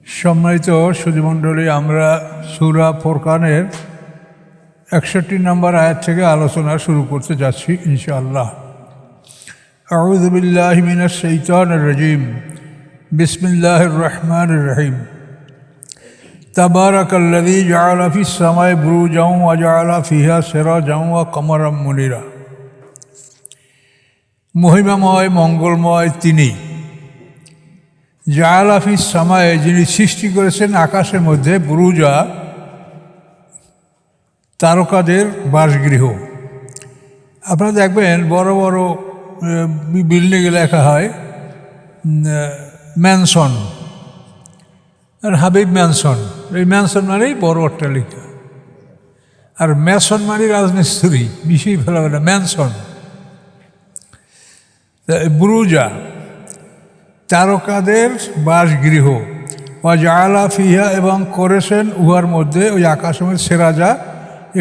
সম্মানিত সুধীমণ্ডলী, আমরা সূরা ফুরকানের 61 নম্বর আয়াত থেকে আলোচনা শুরু করতে যাচ্ছি ইনশাআল্লাহ। আউযু বিল্লাহি মিনাশ শাইতানির রাজীম। বিসমিল্লাহির রহমানির রহিম। তাবারাকাল্লাযী জাআলা ফিস সামাই বুরুজান ওয়া জাআলা ফিহা সিরাজান ওয়া কমারাম মুনিরা। মহিমাময় মঙ্গলময় তিনি, জাআলা ফিস সামায়ে, যিনি সৃষ্টি করেছেন আকাশের মধ্যে, বুরুজা তারকাদের বাসগৃহ। আপনারা দেখবেন বড় বড় বিল্ডিংয়ে লেখা হয় ম্যানসন আর হাবিব ম্যানসন। এই ম্যানসন মানেই বড় অট্টালিকা, আর ম্যাসন মানে রাজমিস্ত্রি, মিশিয়ে ফেলা হয় না, ম্যানসন। বুরুজা তারকাদের বাসগৃহ, ওয়া জাআলা ফিহা, এবং করেছেন উহার মধ্যে, ওই আকাশের সেরাজা,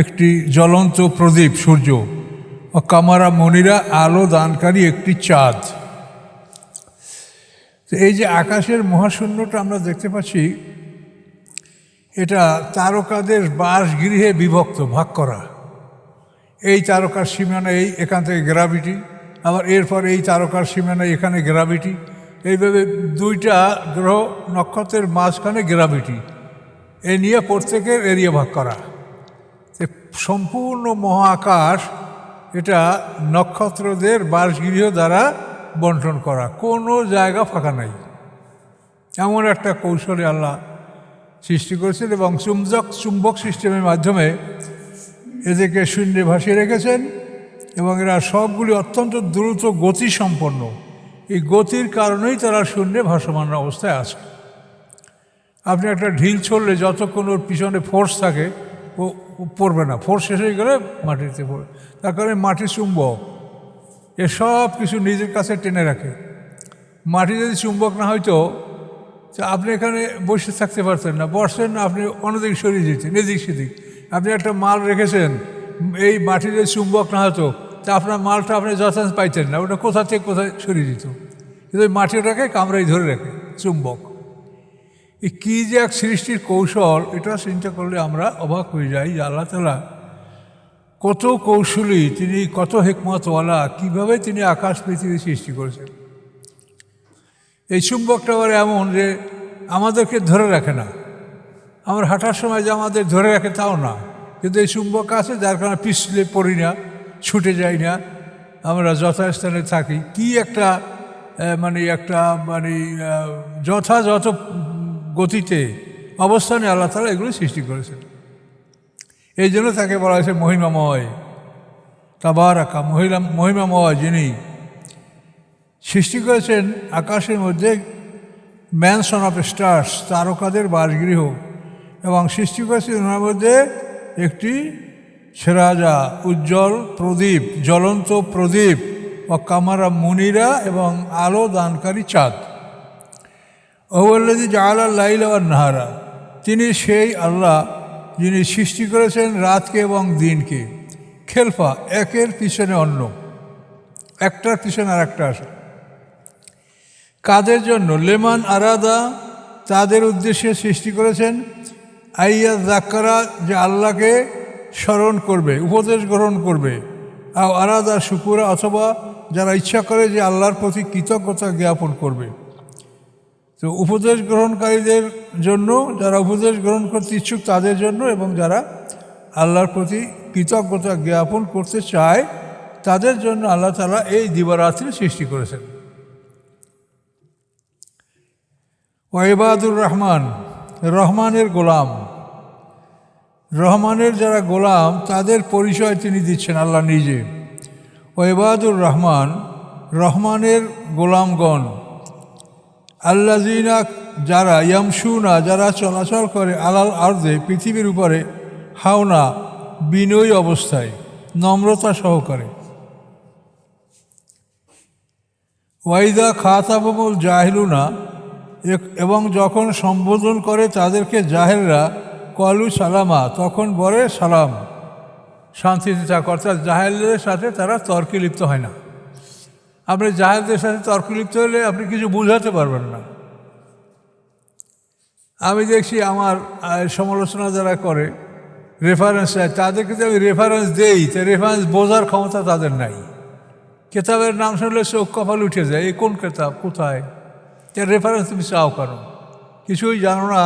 একটি জ্বলন্ত প্রদীপ সূর্য, ও কামারা মনিরা, আলো দানকারী একটি চাঁদ। তো এই যে আকাশের মহাশূন্যটা আমরা দেখতে পাচ্ছি, এটা তারকাদের বাসগৃহে বিভক্ত, ভাগ করা। এই তারকার সীমানা এখান থেকে গ্র্যাভিটি, আবার এরপর এই তারকার সীমানা এখানে গ্র্যাভিটি, এইভাবে দুইটা গ্রহ নক্ষত্রের মাঝখানে গ্র্যাভিটি, এই নিয়ে প্রত্যেকের এরিয়া ভাগ করা। সম্পূর্ণ মহাকাশ এটা নক্ষত্রদের বাসগৃহ দ্বারা বন্টন করা, কোনো জায়গা ফাঁকা নাই। এমন একটা কৌশলে আল্লাহ সৃষ্টি করেছেন, এবং চুম্বক সিস্টেমের মাধ্যমে এদেরকে শূন্যে ভাসিয়ে রেখেছেন, এবং এরা সবগুলি অত্যন্ত দ্রুত গতি সম্পন্ন। এই গতির কারণেই তারা শূন্যে ভাসমান অবস্থায় আছে। আপনি একটা ঢিল ছড়লে যতক্ষণ ওর পিছনে ফোর্স থাকে ও পড়বে না, ফোর্স শেষ হয়ে গেলে মাটিতে পড়বে। তার কারণে মাটি চুম্বক, এসব কিছু নিজের কাছে টেনে রাখে। মাটি যদি চুম্বক না হয়তো আপনি এখানে বসে থাকতে পারতেন না, বসছেন না, আপনি অন্যদিক সরিয়ে দিতেন, এদিক সেদিক। আপনি একটা মাল রেখেছেন, এই মাটি যদি চুম্বক না হতো তা আপনার মালটা আপনি যথাযথ পাইতেন না, ওটা কোথা থেকে কোথায় সরিয়ে দিত। কিন্তু ওই মাটিটাকে কামড়াই ধরে রাখে চুম্বক। এই কী যে এক সৃষ্টির কৌশল, এটা চিন্তা করলে আমরা অবাক হয়ে যাই যে আল্লাহ তাআলা কত কৌশলী, তিনি কত হিকমতওয়ালা, কীভাবে তিনি আকাশ পৃথিবী সৃষ্টি করেছেন। এই চুম্বকটা আবার এমন যে আমাদেরকে ধরে রাখে না, আমরা হাঁটার সময় যে আমাদের ধরে রাখে তাও না, কিন্তু এই চুম্বক আছে যার কারণে পিছলে পড়ি না, ছুটে যাই না, আমরা যথাস্থানে থাকি। কি একটা যথাযথ গতিতে অবস্থানে আল্লাহ তাআলা এগুলো সৃষ্টি করেছেন। এই জন্য তাকে বলা হয়েছে মহিমাময়। তাবারাকা, মহিমাময় যিনি সৃষ্টি করেছেন আকাশের মধ্যে ম্যানসন অফ স্টার্স, তারকাদের বাসগৃহ, এবং সৃষ্টি করেছেন ওনার মধ্যে একটি সেরাজা, উজ্জ্বল প্রদীপ, জ্বলন্ত প্রদীপ, ও কামারা মুনিরা, এবং আলো দানকারী চাঁদ। ওয়াল্লাযী জাআলা লাইলা ওয়ান নাহারা, তিনি সেই আল্লাহ যিনি সৃষ্টি করেছেন রাতকে এবং দিনকে, খেলফা, একের পিছনে অন্য, একটার পিছনে আর একটা আসে। কাদের জন্য? লেমান আরাদা, তাদের উদ্দেশ্যে সৃষ্টি করেছেন, আইয়া যাক্কারা, যে আল্লাহকে স্মরণ করবে, উপদেশ গ্রহণ করবে, আর আরাদা শুকুরা, অথবা যারা ইচ্ছা করে যে আল্লাহর প্রতি কৃতজ্ঞতা জ্ঞাপন করবে। তো উপদেশ গ্রহণকারীদের জন্য, যারা উপদেশ গ্রহণ করতে ইচ্ছুক তাদের জন্য, এবং যারা আল্লাহর প্রতি কৃতজ্ঞতা জ্ঞাপন করতে চায় তাদের জন্য আল্লাহ তাআলা এই দিবারাত্রি সৃষ্টি করেছেন। ওয়াইবাদুর রহমান, রহমানের গোলাম, রহমানের যারা গোলাম তাদের পরিচয় তিনি দিচ্ছেন আল্লাহ নিজে। ওয়াইবাদুর রহমান, রহমানের গোলামগণ, আল্লাযীনা, যারা, ইয়ামশুনা, যারা চলাচল করে, আলাল আরদে, পৃথিবীর উপরে, হাওনা, বিনয়ী অবস্থায়, নম্রতা সহকারে। ওয়াইদা খাতাবাহুল জাহিলুনা, এবং যখন সম্বোধন করে তাদেরকে জাহেলরা, কলু সালামা, তখন বলে সালাম, শান্তিতে থাক। অর্থাৎ জাহেলদের সাথে তারা তর্কে লিপ্ত হয় না। আপনি জাহেলদের সাথে তর্ক লিপ্ত হলে আপনি কিছু বুঝাতে পারবেন না। আমি দেখছি আমার সমালোচনা যারা করে রেফারেন্স চায়, তাদেরকে যদি আমি রেফারেন্স দেই তো রেফারেন্স বোঝার ক্ষমতা তাদের নাই। কেতাবের নাম শুনলে চোখ কপাল উঠে যায়, এই কোন কেতাব, কোথায়, রেফারেন্স তুমি চাও কেন? কিছুই জানো না।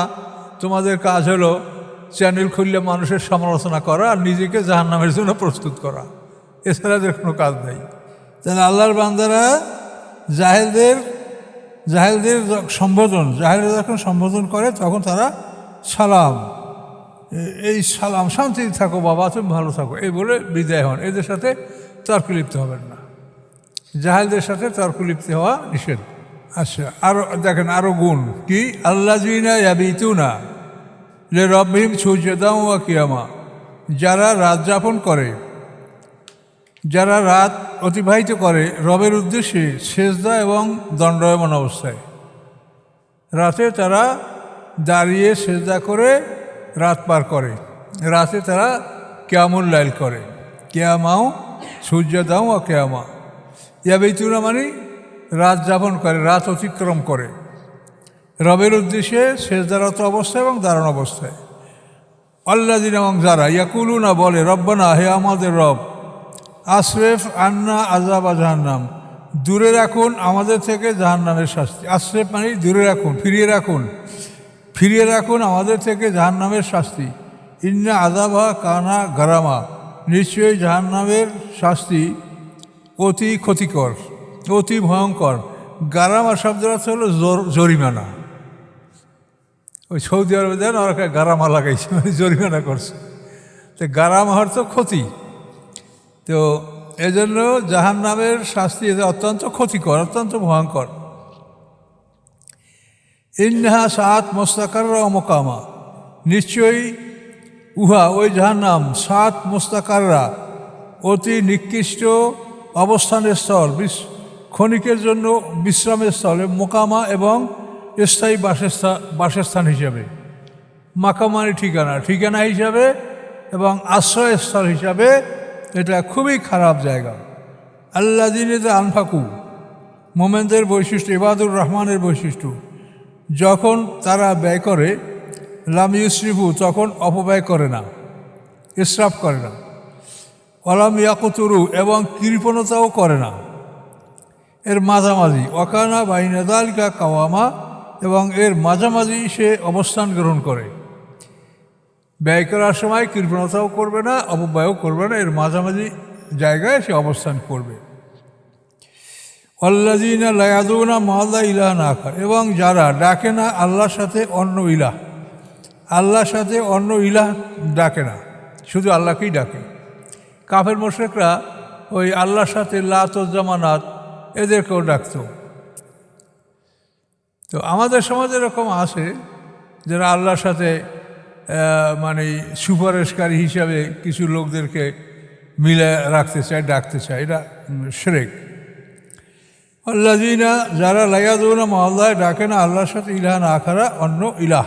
তোমাদের কাজ হলো চ্যানেল খুললে মানুষের সমালোচনা করা আর নিজেকে জাহান্নামের জন্য প্রস্তুত করা, এছাড়া এদের কোনো কাজ নেই। তাহলে আল্লাহর বান্দারা জাহেলদের জাহেলরা যখন সম্বোধন করে তখন তারা সালাম, এই সালাম, শান্তিতে থাকো বাবা, তুমি ভালো থাকো, এই বলে বিদায় হন। এদের সাথে তর্ক লিপ্ত হবেন না, জাহেলদের সাথে তর্ক লিপ্ত হওয়া নিষেধ। আচ্ছা, আরও দেখেন, আরও গুণ কি, আল্লাযীনা ইয়াবিতুনা লিরাব্বিহিম সুজদান ওয়া কিয়ামা, যারা রাত যাপন করে, যারা রাত অতিবাহিত করে রবের উদ্দেশ্যে সেজদা এবং দণ্ডায়মান অবস্থায়। রাতে তারা দাঁড়িয়ে সেজদা করে রাত পার করে, রাতে তারা কিয়ামুল লাইল করে, কিয়ামাও সুজদান ওয়া কিয়ামা। ইয়াবিতুনা মানে রাত যাপন করে, রাত অতিক্রম করে রবের উদ্দেশ্যে সেজদারত অবস্থায় এবং দাঁড়ানো অবস্থায়। আল্লাযীনা, এবং যারা, ইয়াকুলুনা বলে, রব্বানা, হে আমাদের রব, আসরেফ আন্না আযাবা জাহান্নাম, দূরে রাখুন আমাদের থেকে জাহান্নামের শাস্তি। আসরেফ মানে দূরে রাখুন, ফিরিয়ে রাখুন আমাদের থেকে জাহান্নামের শাস্তি। ইন্না আযাবা কানা গারামা, নিশ্চয়ই জাহান্নামের শাস্তি অতি ক্ষতিকর, অতি ভয়ঙ্কর। গারামা শব্দের অর্থ হলো জরিমানা। ওই সৌদি আরবে দেন ওরা গারামা লাগাইছে, মানে জরিমানা করছে। তো গারামা অর্থ ক্ষতি। তো এজন্য জাহান্নামের শাস্তি অত্যন্ত ক্ষতিকর, অত্যন্ত ভয়ঙ্কর। ইন্নাহা সাআত মুস্তাকাররা ওয়া মুকামা, নিশ্চয়ই উহা ওই জাহান্নাম সাআত মুস্তাকাররা, অতি নিকৃষ্ট অবস্থানের স্থল, ক্ষণিকের জন্য বিশ্রামের স্থলে, মোকামা এবং স্থায়ী বাসস্থান হিসাবে। মাকামানি ঠিকানা হিসাবে এবং আশ্রয়স্থল হিসাবে এটা খুবই খারাপ জায়গা। আল্লাযীনা আনফাকু, মোমেনদের বৈশিষ্ট্য, ইবাদুর রহমানের বৈশিষ্ট্য, যখন তারা ব্যয় করে, লাম ইউসরিফু, তখন অপব্যয় করে না, ইসরাফ করে না, ওয়ালাম ইয়াকুতুরু, এবং কৃপণতাও করে না, এর মাঝামাঝি, ওয়াকানা বাইনা যালিকা কাওয়ামা, এবং এর মাঝামাঝি সে অবস্থান গ্রহণ করে। ব্যয় করার সময় কৃপণতাও করবে না, অপব্যয়ও করবে না, এর মাঝামাঝি জায়গায় সে অবস্থান করবে। আল্লাযীনা লা ইয়াদউনা মা'আল্লাহি ইলাহান আখার, এবং যারা ডাকে না আল্লাহর সাথে অন্য ইলাহ, আল্লাহর সাথে অন্য ইলাহ ডাকে না, শুধু আল্লাহকেই ডাকে। কাফের মুশরিকরা ওই আল্লাহর সাথে লাত ও জামানাত এদেরকেও ডাকত। তো আমাদের সমাজে এরকম আছে যারা আল্লাহর সাথে মানে সুপারিশকারী হিসাবে কিছু লোকদেরকে মিলে রাখতে চায়, ডাকতে চায়, এটা শিরক। আল্লাযীনা, যারা লা ইয়াদউনা মা'আল্লাহি, ডাকে না আল্লাহর সাথে ইলাহান আখারা, অন্য ইলাহ।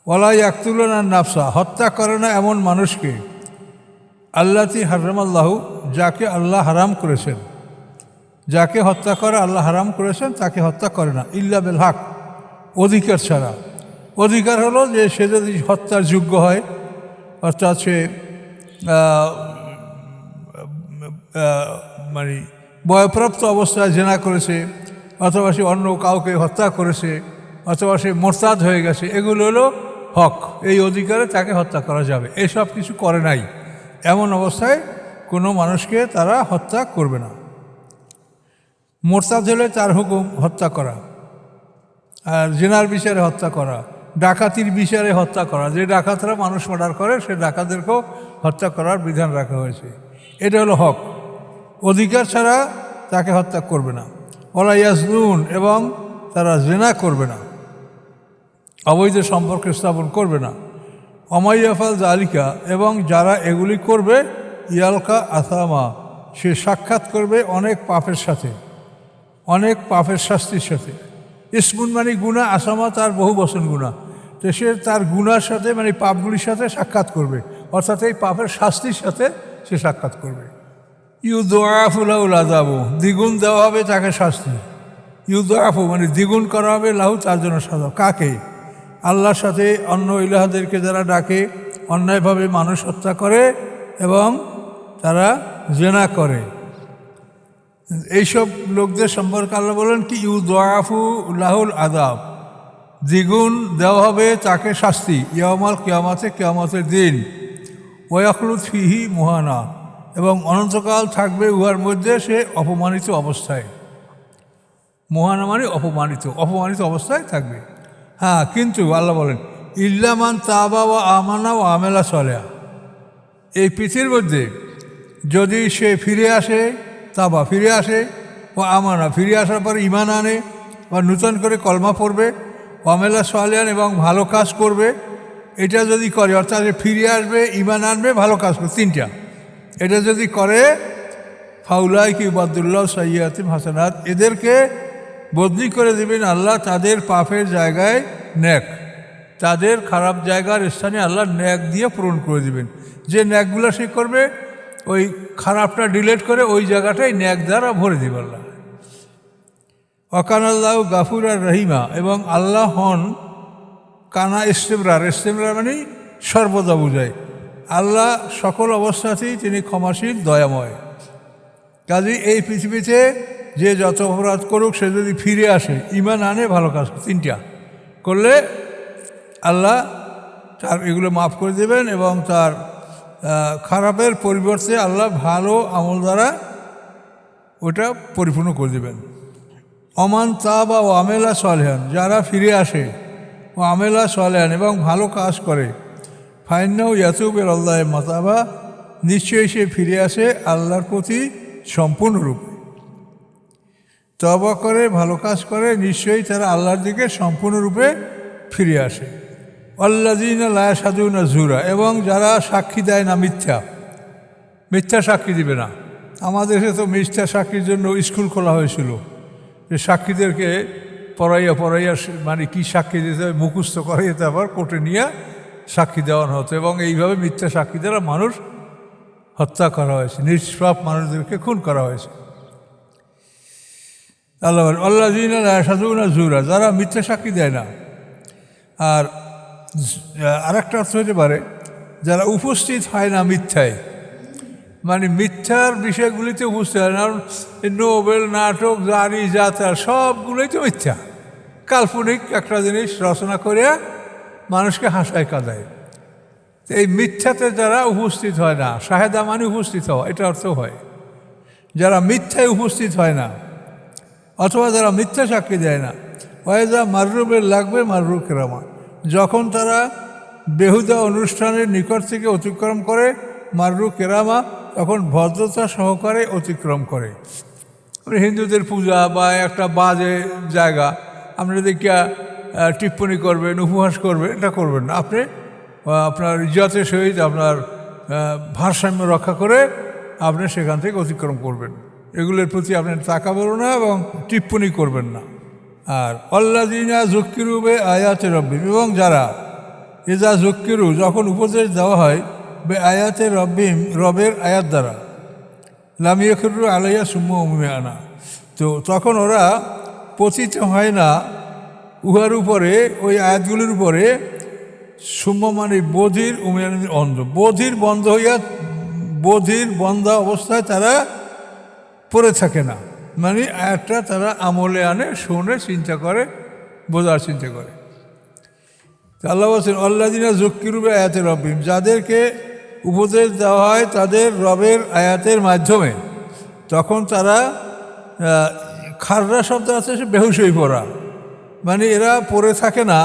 ওয়ালা ইয়াকতুলুনা নাফসা, হত্যা করে না এমন মানুষকে, আল্লাতী হারামাল্লাহু, যাকে আল্লাহ হারাম করেছেন, যাকে হত্যা করা আল্লাহ হারাম করেছেন তাকে হত্যা করে না, ইল্লা বিল হক, অধিকার ছাড়া। অধিকার হলো যে সে যদি হত্যার যোগ্য হয়, অর্থাৎ সে মানে বয়প্রাপ্ত অবস্থায় জেনা করেছে, অথবা সে অন্য কাউকে হত্যা করেছে, অথবা সে মোরতাদ হয়ে গেছে, এগুলো হলো হক। এই অধিকারে তাকে হত্যা করা যাবে। এসব কিছু করে নাই, এমন অবস্থায় কোনো মানুষকে তারা হত্যা করবে না। মোরতাদ হলে তার হুকুম হত্যা করা, আর জেনার বিচারে হত্যা করা, ডাকাতির বিচারে হত্যা করা। যে ডাকাতরা মানুষ মার্ডার করে সে ডাকাতদেরকেও হত্যা করার বিধান রাখা হয়েছে। এটা হলো হক। অধিকার ছাড়া তাকে হত্যা করবে না। ওয়ালা ইয়াজনুন, এবং তারা জেনা করবে না, অবৈধ সম্পর্ক স্থাপন করবে না। অমাইয়াফাল জালিকা, এবং যারা এগুলি করবে, ইয়ালকা আসামা, সে সাক্ষাৎ করবে অনেক পাপের সাথে, অনেক পাপের শাস্তির সাথে। ইসমুন মানে গুনাহ, আসামা তার বহু বচন গুনাহ। তো সে তার গুনার সাথে মানে পাপগুলির সাথে সাক্ষাৎ করবে, অর্থাৎ এই পাপের শাস্তির সাথে সে সাক্ষাৎ করবে। ইউদাফু লাহুল আযাবু, দ্বিগুণ দেওয়া হবে তাকে শাস্তি। ইউদাফু মানে দ্বিগুণ করা হবে লাহু, তার জন্য সাজা। কাকে? আল্লাহর সাথে অন্য ইলাহদেরকে যারা ডাকে, অন্যায়ভাবে মানুষ হত্যা করে এবং তারা জেনা করে, এইসব লোকদের সম্পর্কে আল্লাহ বলেন কি ইউদাফু লাহুল আযাব, দ্বিগুণ দেওয়া হবে তাকে শাস্তি, ইয়াউমাল কিয়ামতের দিন, ওয়াখলুদ ফিহি মুহানা, এবং অনন্তকাল থাকবে উহার মধ্যে সে অপমানিত অবস্থায়। মুহানা মানে অপমানিত অবস্থায় থাকবে। হ্যাঁ, কিন্তু আল্লাহ বলেন ইল্লামান তাবা ওয়া আমানা ওয়া আমেলা সলেহা, এই পৃথিবীর মধ্যে যদি সে ফিরে আসে, ও আমানা ফিরে আসার পর ঈমান আনে বা নূতন করে কলমা পড়বে, আমেলা সলেহান এবং ভালো কাজ করবে, এটা যদি করে, অর্থাৎ ফিরে আসবে, ঈমান আনবে, ভালো কাজ করবে, তিনটা, এটা যদি করে, ফাউলাইকা ইউবাদদিলুল্লাহু সাইয়্যাতিহিম হাসানাত, এদেরকে বদলি করে দেবেন আল্লাহ তাদের পাপের জায়গায় নেক, তাদের খারাপ জায়গার স্থানে আল্লাহ নেক দিয়ে পূরণ করে দেবেন। যে নেকগুলো সে করবে, ওই খারাপটা ডিলিট করে ওই জায়গাটাই নেক দ্বারা ভরে দেবে আল্লাহ। ওয়াকানাল্লাহু গাফুরার রহিমা, এবং আল্লাহ হন কানা ইস্তেমরার মানে সর্বদা বুঝায়, আল্লাহ সকল অবস্থাতেই তিনি ক্ষমাশীল, দয়াময়। কাজে এই পৃথিবীতে যে যত অপরাধ করুক, সে যদি ফিরে আসে, ঈমান আনে, ভালো কাজ, তিনটা করলে আল্লাহ তার এগুলো মাফ করে দেবেন এবং তার খারাপের পরিবর্তে আল্লাহ ভালো আমল দ্বারা ওটা পরিপূর্ণ করে দেবেন। অমান তাবা ও আমেলা সলেহান, যারা ফিরে আসে, ও আমেলা সলেহান এবং ভালো কাজ করে, ফাইন্নাহু ইয়াতুবু ইলাল্লাহি মাতাবা, নিশ্চয়ই সে ফিরে আসে আল্লাহর প্রতি সম্পূর্ণরূপে। তওবা করে, ভালো কাজ করে, নিশ্চয়ই তারা আল্লাহর দিকে সম্পূর্ণরূপে ফিরে আসে। আল্লাযীনা লা ইয়াশহাদুনা যুরা, এবং যারা সাক্ষী দেয় না মিথ্যা সাক্ষী দিবে না। আমাদের দেশে তো মিথ্যা সাক্ষীর জন্য স্কুল খোলা হয়েছিল, যে সাক্ষীদেরকে পড়াইয়া মানে কি সাক্ষী দিতে হবে মুখস্থ করাইয়া তারপর কোর্টে নিয়ে সাক্ষী দেওয়ানো হতো, এবং এইভাবে মিথ্যা সাক্ষী দ্বারা মানুষ হত্যা করা হয়েছে, নিষ্পাপ মানুষদেরকে খুন করা হয়েছে। আল্লাহ বলেন আল্লাযীনা লা ইয়াশহাদুনা যুরা, যারা মিথ্যা সাক্ষী দেয় না। আর আরেকটা অর্থ হতে পারে যারা উপস্থিত হয় না মিথ্যায়, মানে মিথ্যার বিষয়গুলিতে উপস্থিত হয় না। নোবেল, নাটক, জারি, যাত্রা সবগুলোই তো মিথ্যা, কাল্পনিক একটা জিনিস রচনা করে মানুষকে হাসায় কাঁদায়। এই মিথ্যাতে যারা উপস্থিত হয় না, শাহেদা মানে উপস্থিত হওয়া, এটা অর্থ হয় যারা মিথ্যায় উপস্থিত হয় না, অথবা যারা মিথ্যা সাক্ষী দেয় না। ওয়াইজা মাররুবের লাগবে মাররু কেরামা, যখন তারা বেহুদা অনুষ্ঠানের নিকট থেকে অতিক্রম করে, মাররু কেরামা, তখন ভদ্রতা সহকারে অতিক্রম করে। হিন্দুদের পূজা বা একটা বাজে জায়গা, আপনি দেখিয়া টিপ্পণী করবেন, উপহাস করবেন, এটা করবেন না। আপনি আপনার ইজ্জতের সহিত আপনার ভারসাম্য রক্ষা করে আপনি সেখান থেকে অতিক্রম করবেন। এগুলোর প্রতি আপনি তাকাবেন না এবং টিপ্পণী করবেন না। আর আল্লাযীনা যুক্কিরু বে আয়াতি রব্বিহিম, এবং যারা ইযা যুক্কিরু, যখন উপদেশ দেওয়া হয়, বে আয়াতি রব্বিহিম, রবের আয়াত দ্বারা, লাম ইয়াখিরু আলাইহা সুম্মা উমিয়ানা, তো তখন ওরা পতিত হয় না উহার উপরে, ওই আয়াতগুলির উপরে। সুম্মা মানে বধির, উমিয়ান অন্ধ, বধির বন্ধা অবস্থায় তারা পড়ে থাকে না, মানে আয়াতটা তারা আমলে আনে, শোনে, চিন্তা করে, বোঝার চিন্তা করে। আল্লাহ বলছেন আল্লাযীনা যুক্কিরু বে আয়াতি রব্বিহিম, যাদেরকে উপদেশ দেওয়া হয় তাদের রবের আয়াতের মাধ্যমে, তখন তারা খাররা শব্দ আছে, সে বেহুশ হয়ে পড়া, মানে এরা পড়ে থাকে না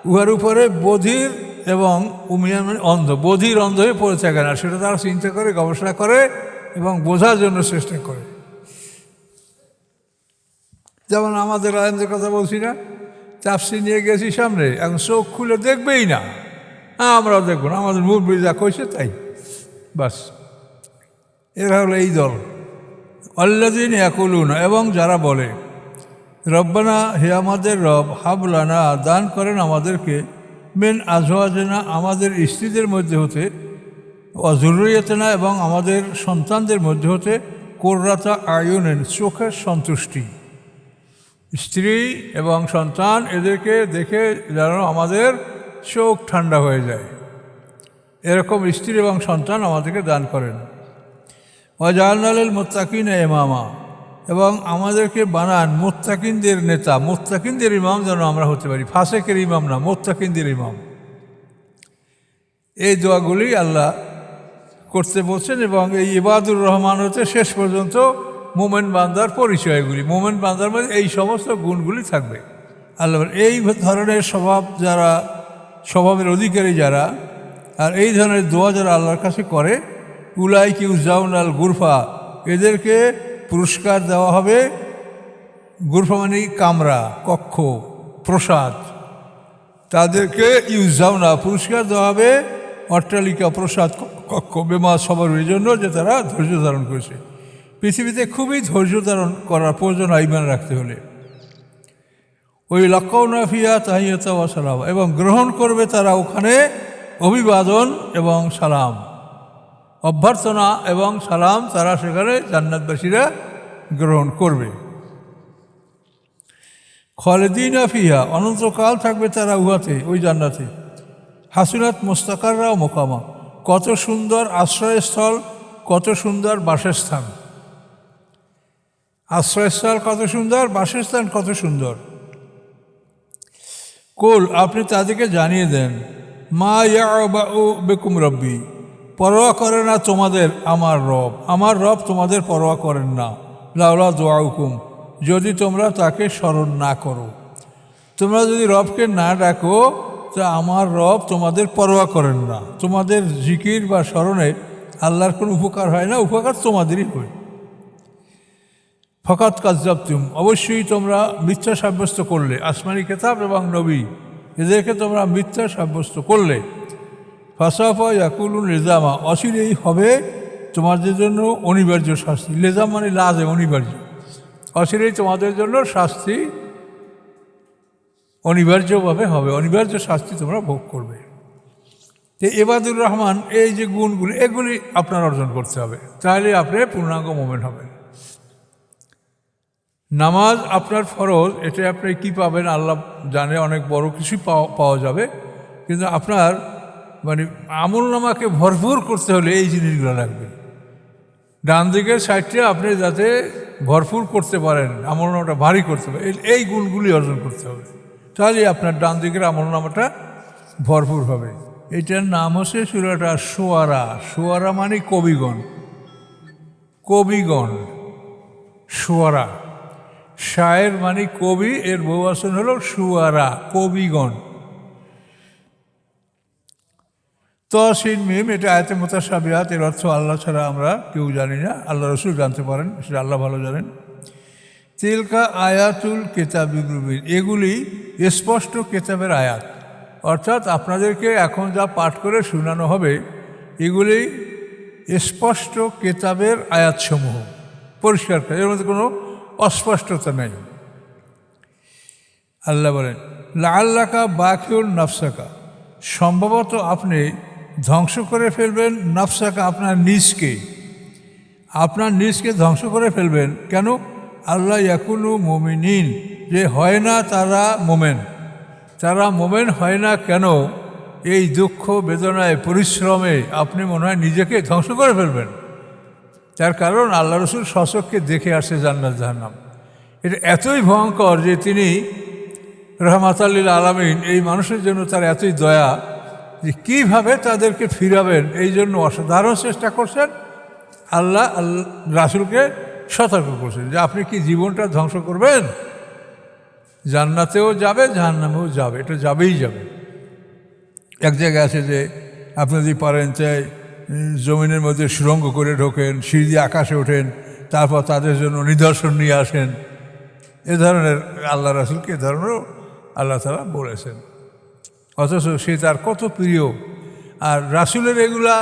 উহার উপরে। বধির এবং উমিয়ান মানে অন্ধ, বধির অন্ধ হয়ে পড়ে থাকে না, সেটা তারা চিন্তা করে, গবেষণা করে এবং বোঝার জন্য চেষ্টা করে। যেমন আমাদের আইনদের কথা বলছি না, তাফসীর নিয়ে গেছি সামনে, এখন চোখ খুলে দেখবেই না, আমরাও দেখবো না, আমাদের মুরব্বি যা কইছে তাই বাস। এরা হলো এই দল। আল্লাযীনা ইয়াকুলুনা, এবং যারা বলে, রব্বানা, হে আমাদের রব, হাবলানা, দান করেন আমাদেরকে, মিন আজওয়াজিনা, আমাদের স্ত্রীদের মধ্যে হতে, ওয়া যুররিয়াতিনা, এবং আমাদের সন্তানদের মধ্যে হতে, কুররাতা আয়ুনিন, চোখের সন্তুষ্টি, স্ত্রী এবং সন্তান এদেরকে দেখে যেন আমাদের চোখ ঠান্ডা হয়ে যায়, এরকম স্ত্রী এবং সন্তান আমাদেরকে দান করেন। ওয়াজআলনাল মুত্তাকিনা ইমামা, এবং আমাদেরকে বানান মুত্তাকিনদের নেতা, মুত্তাকিনদের ইমাম যেন আমরা হতে পারি, ফাসেকের ইমাম না, মুত্তাকিনদের ইমাম। এই দোয়াগুলি আল্লাহ করতে বলছেন এবং এই ইবাদুর রহমান হতে শেষ পর্যন্ত মোমেন বান্দার পরিচয়গুলি, মোমেন বান্দার মধ্যে এই সমস্ত গুণগুলি থাকবে। আল্লাহ এই ধরনের স্বভাবের অধিকারী যারা আর এই ধরনের দোয়া যারা আল্লাহর কাছে করে, উলাইকা ইউজাউনাল গুরফা, এদেরকে পুরস্কার দেওয়া হবে। গুরফা মানে কামরা, কক্ষ, প্রসাদ। তাদেরকে ইউজাউনা পুরস্কার দেওয়া হবে, অট্টালিকা, প্রসাদ, কক্ষ, বেমা সবার এই জন্য যে তারা ধৈর্য ধারণ করেছে। পৃথিবীতে খুবই ধৈর্য ধারণ করার প্রয়োজন ইমান রাখতে হলে। ওই লাকাউনা ফিহা তাহিয়াতা ওয়া সালাম, এবং গ্রহণ করবে তারা ওখানে অভিবাদন এবং সালাম, অভ্যর্থনা এবং সালাম তারা সেখানে জান্নাতবাসীরা গ্রহণ করবে। খালিদিনা ফিহা, অনন্তকাল থাকবে তারা উহাতে, ওই জান্নাতে। হাসিনাত মুস্তাকাররা ও মোকামা, কত সুন্দর আশ্রয়স্থল, কত সুন্দর বাসস্থান। আশ্রয়স্থল কত সুন্দর, বাসস্থান কত সুন্দর। কুল, আপনি তাদেরকে জানিয়ে দেন, মা ইয়াবাউ বিকুম রব্বি, পরোয়া করে না তোমাদের আমার রব তোমাদের পরোয়া করেন না। লাউলা দুআউকুম, যদি তোমরা তাকে স্মরণ না করো। তোমরা যদি রবকে না ডাকো তা আমার রব তোমাদের পরোয়া করেন না। তোমাদের জিকির বা স্মরণে আল্লাহর কোনো উপকার হয় না, উপকার তোমাদেরই হয়। ফাকাত কাযযাবতুম, অবশ্যই তোমরা মিথ্যা সাব্যস্ত করলে। আসমানি কিতাব এবং নবী এদেরকে তোমরা মিথ্যা সাব্যস্ত করলে। ফাসাফা ইয়াকুলুন লিজামা, অচিরেই হবে তোমাদের জন্য অনিবার্য শাস্তি। লেজাম মানে লাজে, অনিবার্য। অচিরেই তোমাদের জন্য শাস্তি অনিবার্যভাবে হবে, অনিবার্য শাস্তি তোমরা ভোগ করবে। তো ইবাদুর রহমান এই যে গুণগুলি, এগুলি আপনার অর্জন করতে হবে, তাহলে আপনি পূর্ণাঙ্গ মোমেন হবেন। নামাজ আপনার ফরজ, এটা আপনি কি পাবেন আল্লাহ জানে, অনেক বড় কিছু পাওয়া যাবে। কিন্তু আপনার মানে আমলনামাকে ভরপুর করতে হলে এই জিনিসগুলো লাগবে। ডান দিকের সাইডটা আপনি যাতে ভরপুর করতে পারেন, আমলনামাটা ভারী করতে পারেন, এই গুণগুলি অর্জন করতে হবে, তাহলে আপনার ডান দিকের আমলনামাটা ভরপুর হবে। এটার নাম হচ্ছে সূরাটা শুআরা। শুআরা মানে কবিগণ, কবিগণ। শুআরা, শায়ের মানে কবি, এর বহুবচন হলো শুআরা, কবিগণ। তসিন মিম, এটা আয়াতে মুতাশাবিহাত, এর অর্থ আল্লাহ ছাড়া আমরা কেউ জানি না, আল্লাহ রসুল জানতে পারেন, সেটা আল্লাহ ভালো জানেন। তিলকা আয়াতুল কিতাবিল মুবিন, এগুলি স্পষ্ট কিতাবের আয়াত, অর্থাৎ আপনাদেরকে এখন যা পাঠ করে শোনানো হবে এগুলি স্পষ্ট কিতাবের আয়াতসমূহ, পরিষ্কার, এর মধ্যে কোনো অস্পষ্টতা নেই। আল্লাহ বলেন, লাআল্লাকা বাকিউন নাফসাকা, সম্ভবত আপনি ধ্বংস করে ফেলবেন নাফসাকা, আপনার নিজকে ধ্বংস করে ফেলবেন। কেন? আল্লাহ ইয়াকুনু মুমিনিন, যে হয় না তারা মোমেন হয় না কেন? এই দুঃখ বেদনায় পরিশ্রমে আপনি মনে হয় নিজেকে ধ্বংস করে ফেলবেন। তার কারণ আল্লাহ রসুল স্বচক্ষে দেখে আসে জান্নাত জাহান্নাম। এটা এতই ভয়ঙ্কর যে তিনি রহমাতাল লিল আলামিন, এই মানুষের জন্য তার এতই দয়া যে কীভাবে তাদেরকে ফিরাবেন এই জন্য অসাধারণ চেষ্টা করছেন। আল্লাহ রাসূলকে সতর্ক করছেন যে আপনি কি জীবনটা ধ্বংস করবেন? জান্নাতেও যাবে, জাহান্নামেও যাবে, এটা যাবেই যাবে। এক জায়গায় আছে যে আপনি যদি পারেন চাই জমিনের মধ্যে সুড়ঙ্গ করে ঢোকেন, সিঁড়ি দিয়ে আকাশে ওঠেন, তারপর তাদের জন্য নিদর্শন নিয়ে আসেন। এ ধরনের আল্লাহ রাসূলকে এ ধরনেরও আল্লাহ তাআলা বলেছেন। অথচ সে তার কত প্রিয়, আর রাসূলের এগুলা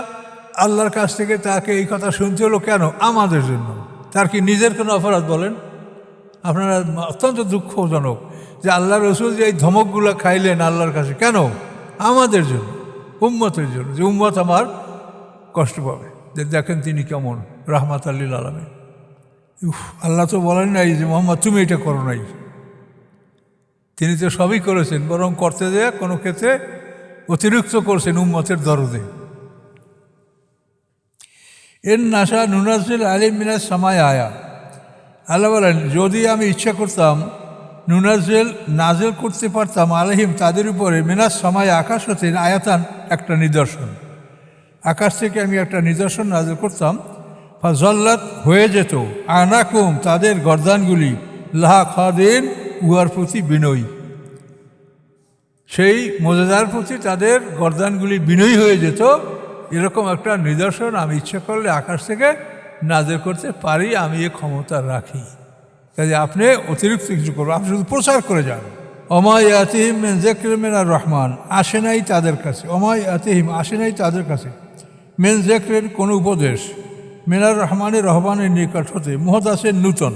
আল্লাহর কাছ থেকে তাকে এই কথা শুনতে হলো কেন? আমাদের জন্য। তার কি নিজের কোনো অপরাধ বলেন? আপনারা অত্যন্ত দুঃখজনক যে আল্লাহ রসুল যে এই ধমকগুলো খাইলেন আল্লাহর কাছে, কেন? আমাদের জন্য, উম্মতের জন্য, যে উম্মত আমার কষ্ট পাবে। দেখেন তিনি কেমন রাহমাতাল লিল আলামিন। আল্লাহ তো বলেন নাই যে মুহাম্মদ তুমি এটা করো নাই, তিনি তো সবই করেছেন, বরং করতে দেয়া কোনো ক্ষেত্রে অতিরিক্ত করছেন উম্মতের দরদে। এর নাসা নুনাজিল আলিম মিনাস সামায় আয়া, আল্লাহ বলেন যদি আমি ইচ্ছা করতাম নাজেল করতে পারতাম আলহিম তাদের উপরে মিনাস সামায় আকাশ হতে আয়াতান একটা নিদর্শন, আকাশ থেকে আমি একটা নিদর্শন নাজেল করতাম, ফাজল্লাত হয়ে যেত আনাকুম তাদের গর্দানগুলি লাহা খাদিন উহার প্রতি বিনয়ী, সেই মজাদার প্রতি তাদের গর্দানগুলি বিনয়ী হয়ে যেত। এরকম একটা নিদর্শন আমি ইচ্ছা করলে আকাশ থেকে নাজেল করতে পারি, আমি এ ক্ষমতা রাখি। কাজে আপনি অতিরিক্ত কিছু করবেন, আপনি শুধু প্রচার করে যান। অমায় আতিহিম মেন জেকর মিনার রহমান, আসে নাই তাদের কাছে, অমায় আতিহিম আসে নাই তাদের কাছে, মেন জেকরের কোনো উপদেশ, মিনার রহমানের রহমানের নিকট হতে, মুহদাসের নূতন,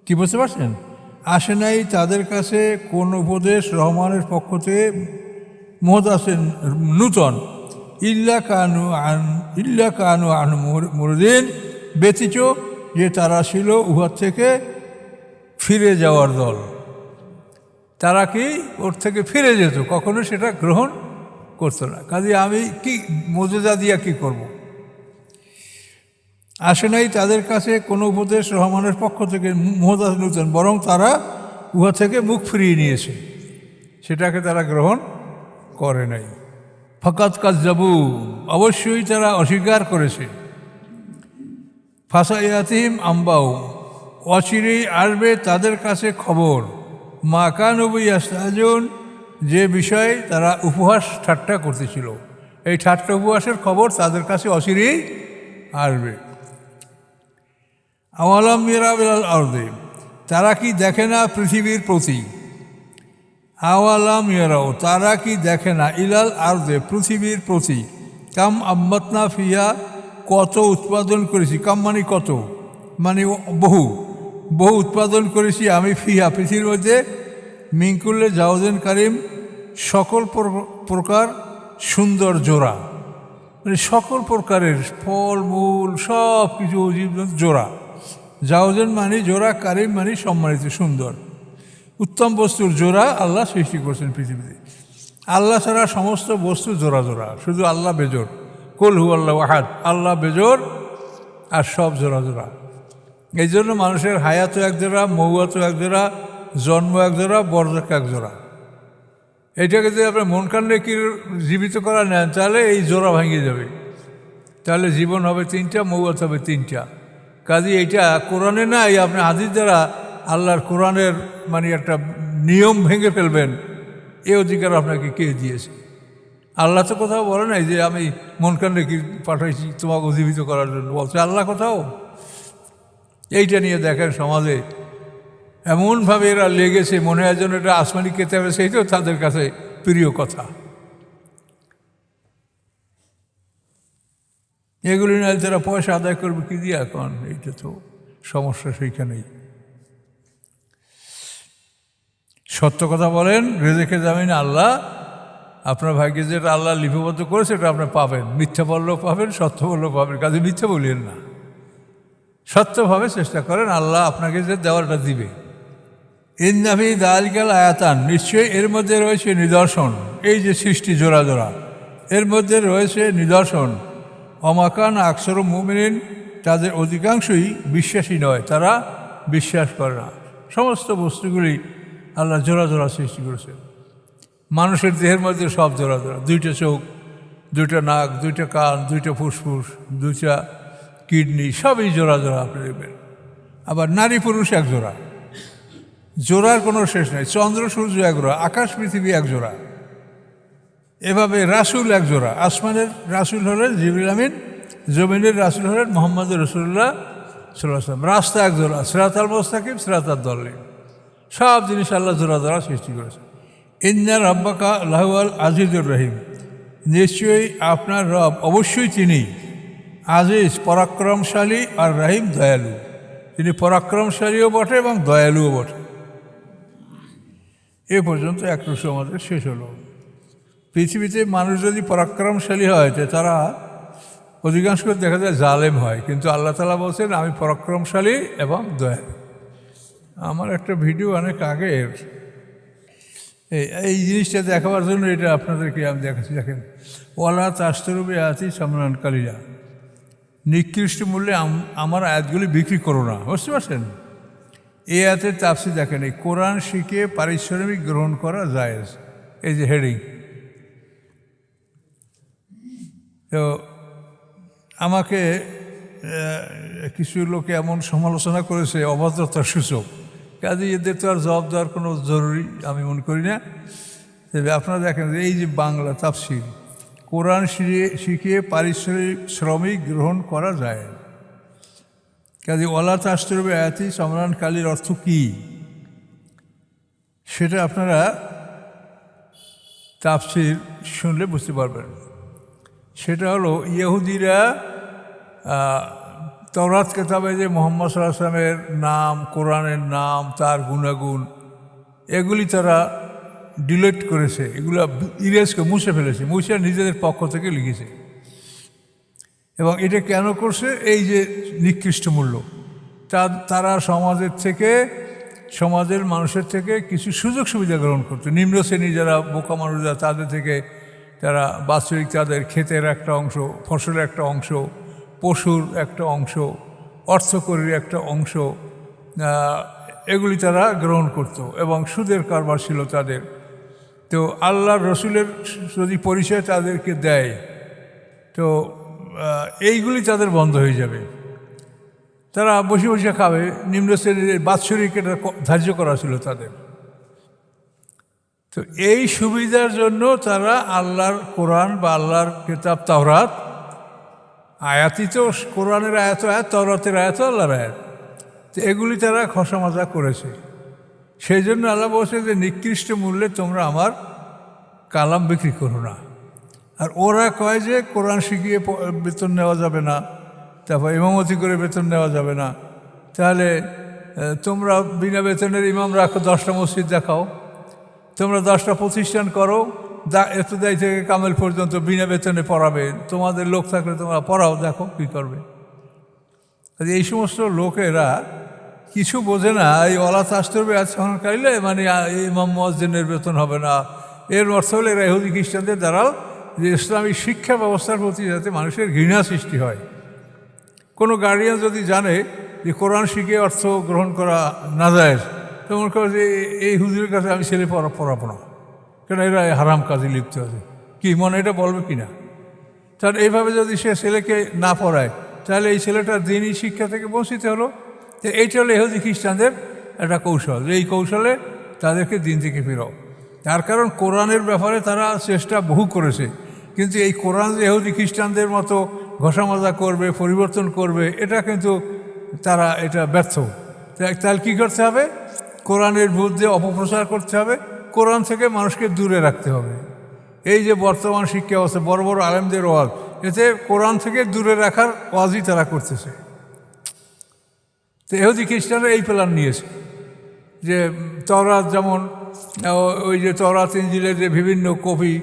কি বুঝতে পারছেন? আসে নাই তাদের কাছে কোন উপদেশ রহমানের পক্ষ থেকে, মুহদাসের নূতন, ইল্লা কানু আন মুরদিন, ব্যতীত যে তারা ছিল উহার থেকে ফিরে যাওয়ার দল। তারা কি ওর থেকে ফিরে যেত, কখনো সেটা গ্রহণ করতো না। কাজে আমি কি মর্যাদা দিয়া কি করব? আসে নাই তাদের কাছে কোনো উপদেশ রহমানের পক্ষ থেকে মুহদাস নূতন, বরং তারা উহা থেকে মুখ ফিরিয়ে নিয়েছে, সেটাকে তারা গ্রহণ করে নাই। ফাকাত কাজ্জাবু, অবশ্যই তারা অস্বীকার করেছে। ফাসায়াতিহিম আম্বাউ, অচিরেই আসবে তাদের কাছে খবর, মা কানু ইয়াস্তাজুন, যে বিষয়ে তারা উপহাস ঠাট্টা করতেছিল, এই ঠাট্টা উপহাসের খবর তাদের কাছে অচিরেই আসবে। আওয়ালাম ইয়ারাউল আরদে, তারা কি দেখে না পৃথিবীর প্রতি, আওয়ালাম ইয়ারাও তারা কি দেখে না, ইলাল আরদে পৃথিবীর প্রতি, কাম আম্মাতনা ফিয়া কত উৎপাদন করেছি, কাম মানে কত, মানে বহু বহু উৎপাদন করেছি আমি, ফিয়া পৃথিবীর মধ্যে, মিঙ্কুল্লে জাওজেন কারিম সকল প্রকার সুন্দর জোড়া, মানে সকল প্রকারের ফল মূল সব কিছু জোড়া, জাওজেন মানে জোড়া, কারিম মানে সম্মানিত সুন্দর, উত্তম বস্তুর জোড়া আল্লাহ সৃষ্টি করছেন পৃথিবীতে। আল্লাহ ছাড়া সমস্ত বস্তু জোড়া জোড়া, শুধু আল্লাহ বেজোর, কুল হু আল্লাহ ওয়াহাদ, আল্লাহ বেজোর আর সব জোড়া জোড়া। এই জন্য মানুষের হায়াতও এক জোড়া, মৌয়াতও এক জোড়া, জন্ম এক জোড়া, বরজাক এক জোড়া। এইটাকে যদি আপনার মন কান্ডে কি জীবিত করা নেন, তাহলে এই জোড়া ভেঙে যাবে, তাহলে জীবন হবে তিনটা, মৌয়াত হবে তিনটা। কাজে এইটা কোরআনে নাই, আপনি হাদিস দ্বারা আল্লাহর কোরআনের মানে একটা নিয়ম ভেঙে ফেলবেন, এ অধিকার আপনাকে কে দিয়েছে? আল্লাহ তো কোথাও বলে নাই যে আমি মন কান্ডে কি পাঠাইছি তোমাকে উজ্জীবিত করার জন্য, বলছে আল্লাহ কোথাও। এইটা নিয়ে দেখেন সমাজে এমনভাবে এরা লেগেছে, মনে হয় যেন এটা আসমানি কেতাবে, সেইটাও তাদের কাছে প্রিয় কথা। এগুলি নয় তারা পয়সা আদায় করবে কি দিয়ে, এখন এইটা তো সমস্যা সেইখানেই। সত্য কথা বলেন, রেজেকে যাবেন আল্লাহ, আপনার ভাগ্যে যেটা আল্লাহ লিপিবদ্ধ করে সেটা আপনি পাবেন, মিথ্যা বললেও পাবেন, সত্য বললেও পাবেন। কাজে মিথ্যা বলিয়েন না, সত্যভাবে চেষ্টা করেন, আল্লাহ আপনাকে যে দেওয়ারটা দিবে। ইন্নাফি দালিকাল আয়াতান, নিশ্চয়ই এর মধ্যে রয়েছে নিদর্শন, এই যে সৃষ্টি জোড়া জোড়া, এর মধ্যে রয়েছে নিদর্শন। অমাকান আকসর মুমিনিন, তাদের অধিকাংশই বিশ্বাসী নয়, তারা বিশ্বাস করে না। সমস্ত বস্তুগুলি আল্লাহ জোড়া জোড়া সৃষ্টি করেছে। মানুষের দেহের মধ্যে সব জোড়া জোড়া, দুইটা চোখ, দুইটা নাক, দুইটা কান, দুইটা ফুসফুস, দুইটা কিডনি, সবই জোড়া জোড়া আপনি দেখবেন। আবার নারী পুরুষ এক জোড়া, জোড়ার কোনো শেষ নেই। চন্দ্র সূর্য এক জোড়া, আকাশ পৃথিবী এক জোড়া, এভাবে রাসূল এক জোড়া। আসমানের রাসূল হলেন জিবরিল আমিন, জমিনের রাসূল হলেন মুহাম্মদ রাসূলুল্লাহ সাল্লাল্লাহু আলাইহি ওয়াসাল্লাম। রাস্তা এক জোড়া, সিরাতাল মুস্তাকিম, সিরাতাদ দাল্লিন, সব জিনিস আল্লাহ জোড়া জোড়া সৃষ্টি করেছে। ইন্না রাব্বাকা লাহুয়াল আজিজুর রহিম, নিশ্চয়ই আপনার রব অবশ্যই তিনি আজিজ পরাক্রমশালী, আর রহিম দয়ালু। তিনি পরাক্রমশালীও বটে এবং দয়ালুও বটে। এ পর্যন্ত একটু আমাদের শেষ হলো। পৃথিবীতে মানুষ যদি পরাক্রমশালী হয় তো তারা অধিকাংশ দেখা যায় জালেম হয়, কিন্তু আল্লাহ তাআলা বলছেন আমি পরাক্রমশালী এবং দয়ালু। আমার একটা ভিডিও অনেক আগের, এই জিনিসটা দেখাবার জন্য এটা আপনাদেরকে আমি দেখাচ্ছি। দেখেন, ওয়ালা তাস্তরুবে আয়াতি সামরান কালিলা, নিকৃষ্ট মূল্যে আমার আয়াতগুলি বিক্রি করো না। বুঝতে পারছেন? এই আয়াতের তাফসীর দেখেন, এই কোরআন শিখে পারিশ্রমিক গ্রহণ করা জায়েজ, এই যে হেডিং। তো আমাকে কিছু লোকে এমন সমালোচনা করেছে অভদ্রতার সূচক, কাজে এদের তো আর জবাব দেওয়ার কোনো জরুরি আমি মনে করি না। তবে আপনারা দেখেন এই যে বাংলা তাফসীর, কোরআন শিখিয়ে পারিশ্রমিক গ্রহণ করা যায়, কাজে ওয়ালা তাস্তরুবে আয়াতি সামরান কালির অর্থ কী সেটা আপনারা তাফসীর শুনলে বুঝতে পারবেন। সেটা হলো ইহুদিরা তাওরাত কিতাবে যে মুহাম্মদ সাল্লাল্লাহু আলাইহি ওয়াসাল্লামের নাম, কোরআনের নাম, তার গুণাগুণ, এগুলি তারা ডিলিট করেছে, এগুলো ইরেজ করে মুছে ফেলেছে, মুছে নিজেদের পক্ষ থেকে লিখেছে। এবং এটা কেন করছে? এই যে নিকৃষ্ট মূল্য, তারা সমাজের মানুষের থেকে কিছু সুযোগ সুবিধা গ্রহণ করতো। নিম্ন শ্রেণী যারা বোকা মানুষরা, তাদের থেকে তারা বাৎসরিক তাদের ক্ষেতের একটা অংশ, ফসলের একটা অংশ, পশুর একটা অংশ, অর্থকরীর একটা অংশ, এগুলি তারা গ্রহণ করত এবং সুদের কারবার ছিল তাদের। তো আল্লাহর রসুলের যদি পরিচয় তাদেরকে দেয়, তো এইগুলি তাদের বন্ধ হয়ে যাবে, তারা বসে বসে খাবে। নিম্ন শ্রেণীর বাৎসরিক এটা ধার্য করা ছিল তাদের। তো এই সুবিধার জন্য তারা আল্লাহর কোরআন বা আল্লাহর কিতাব তাওরাত, আয়াতই তো কোরআনের আয়াত আয়াত, তাওরাতের আয়াত আল্লাহর আয়াত, তো এগুলি তারা খসামজা করেছে। সেই জন্য আল্লাহ বলছে যে নিকৃষ্ট মূল্যে তোমরা আমার কালাম বিক্রি করো না। আর ওরা কয় যে কোরআন শিখিয়ে বেতন নেওয়া যাবে না, তারপর ইমামতি করে বেতন নেওয়া যাবে না। তাহলে তোমরা বিনা বেতনের ইমাম রাখো, 10টা মসজিদ দেখাও, তোমরা 10টা প্রতিষ্ঠান করো, এতদাই থেকে কামেল পর্যন্ত বিনা বেতনে পড়াবে, তোমাদের লোক থাকলে তোমরা পড়াও, দেখো কী করবে। এই সমস্ত লোকেরা কিছু বোঝে না। এই ওয়ালা তাস্তরুবে আয়াতি সামরান কালিলা মানে ইমাম মুয়াজ্জিনের বেতন হবে না, এর অর্থ হলো এরা ইহুদি খ্রিস্টানদের দ্বারাও যে ইসলামী শিক্ষা ব্যবস্থার প্রতি যাতে মানুষের ঘৃণা সৃষ্টি হয়। কোনো গার্ডিয়ান যদি জানে যে কোরআন শিখে অর্থ গ্রহণ করা না যায়, তো মনে করে যে এই হুজুরের কাছে আমি ছেলে পড়াবো না, কেন এরা হারাম কাজে লিপ্ত আছে, কি মনে এটা বলবে কি না? তাহলে এইভাবে যদি সে ছেলেকে না পড়ায়, তাহলে এই ছেলেটা দিনই শিক্ষা থেকে বঞ্চিত হলো। তো এইটা হলো ইহুদি খ্রিস্টানদের একটা কৌশল, এই কৌশলে তাদেরকে দিন থেকে ফেরাও। তার কারণ কোরআনের ব্যাপারে তারা চেষ্টা বহু করেছে, কিন্তু এই কোরআন যে ইহুদি খ্রিস্টানদের মতো ঘষামজা করবে, পরিবর্তন করবে, এটা কিন্তু তারা এটা ব্যর্থ। তাহলে কী করতে হবে? কোরআনের বিরুদ্ধে অপপ্রচার করতে হবে, কোরআন থেকে মানুষকে দূরে রাখতে হবে। এই যে বর্তমান শিক্ষা ব্যবস্থা, বড় বড় আলেমদের ওয়াজ, এতে কোরআন থেকে দূরে রাখার ওয়াজই তারা করতেছে। তো ইহুদি খ্রিস্টানরা এই প্ল্যান নিয়েছে যে তাওরাত, যেমন ওই যে তাওরাত ইনজিলের যে বিভিন্ন কপি,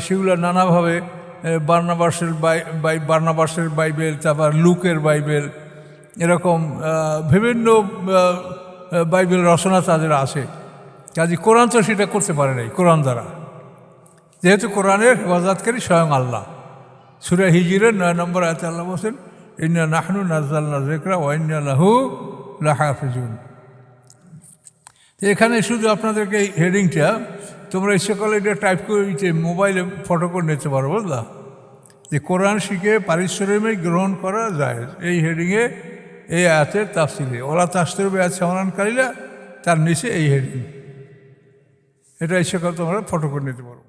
সেগুলো নানাভাবে বার্নাবাসের বাইবেল, তারপর লুকের বাইবেল, এরকম বিভিন্ন বাইবেল রচনা তাদের আছে। কাজে কোরআন তো সেটা করতে পারে নাই কোরআন দ্বারা, যেহেতু কোরআনের হেফাজতকারী স্বয়ং আল্লাহ। সূরা হিজরের 9 নম্বর আয়াতে আল্লাহ বলছেন, ইন্না নাহনু নাযালনা যিকরা ওয়া ইন্না লাহু লাহাফিজুন। এখানে শুধু আপনাদেরকে এই হেডিংটা তোমরা ইচ্ছা করলে এটা টাইপ করে মোবাইলে ফটো করে নিতে পারো, বুঝলা, যে কোরআন শিখে পারিশ্রমিক গ্রহণ করা যায়। এই হেডিংয়ে এই আয়াতের তাফসীরে ওয়ালা তাস্তরুবে আয়াতি সামরান কালিলা, তার নিচে এই হেডিং, এটা ইচ্ছা করে তোমরা ফটো করে নিতে পারো।